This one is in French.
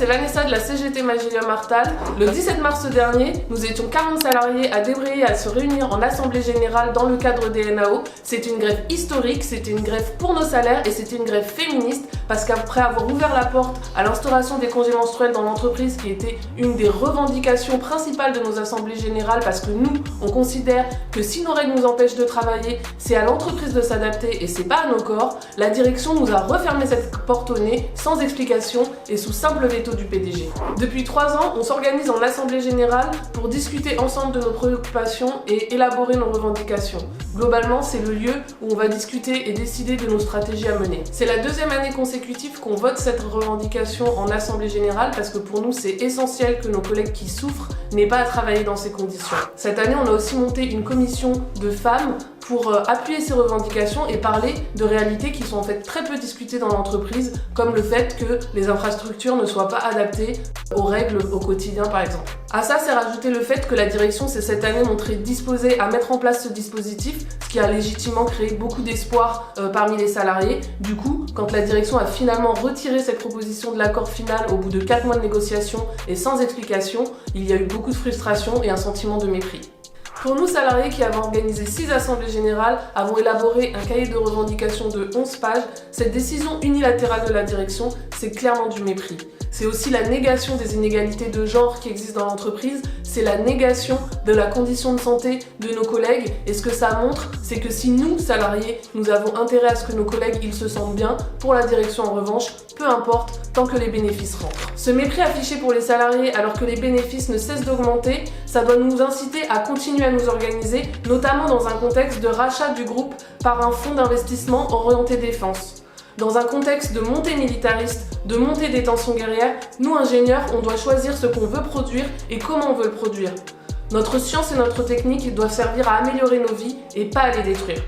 c'est Vanessa de la CGT Magilium Artal. Le 17 mars dernier, nous étions 40 salariés à débrayer à se réunir en assemblée générale dans le cadre des NAO. C'était une grève historique, c'était une grève pour nos salaires et c'était une grève féministe parce qu'après avoir ouvert la porte à l'instauration des congés menstruels dans l'entreprise qui était une des revendications principales de nos assemblées générales parce que nous, on considère que si nos règles nous empêchent de travailler, c'est à l'entreprise de s'adapter et c'est pas à nos corps, la direction nous a refermé cette porte au nez sans explication et sous simple veto du PDG. Depuis 3 ans, on s'organise en assemblée générale pour discuter ensemble de nos préoccupations et élaborer nos revendications. Globalement, c'est le lieu où on va discuter et décider de nos stratégies à mener. C'est la 2e année consécutive qu'on vote cette revendication en assemblée générale parce que pour nous, c'est essentiel que nos collègues qui souffrent n'aient pas à travailler dans ces conditions. Cette année, on a aussi monté une commission de femmes pour appuyer ces revendications et parler de réalités qui sont en fait très peu discutées dans l'entreprise, comme le fait que les infrastructures ne soient pas adaptées aux règles au quotidien par exemple. À ça, c'est rajouter le fait que la direction s'est cette année montrée disposée à mettre en place ce dispositif, ce qui a légitimement créé beaucoup d'espoir parmi les salariés. Du coup, quand la direction a finalement retiré cette proposition de l'accord final au bout de 4 mois de négociation et sans explication, il y a eu beaucoup de frustration et un sentiment de mépris. Pour nous, salariés qui avons organisé 6 assemblées générales, avons élaboré un cahier de revendications de 11 pages, cette décision unilatérale de la direction, c'est clairement du mépris. C'est aussi la négation des inégalités de genre qui existent dans l'entreprise, c'est la négation de la condition de santé de nos collègues et ce que ça montre, c'est que si nous, salariés, nous avons intérêt à ce que nos collègues ils se sentent bien, pour la direction en revanche, peu importe, tant que les bénéfices rentrent. Ce mépris affiché pour les salariés alors que les bénéfices ne cessent d'augmenter, ça doit nous inciter à continuer à nous organiser, notamment dans un contexte de rachat du groupe par un fonds d'investissement orienté défense. Dans un contexte de montée militariste, de montée des tensions guerrières, nous ingénieurs, on doit choisir ce qu'on veut produire et comment on veut le produire. Notre science et notre technique doivent servir à améliorer nos vies et pas à les détruire.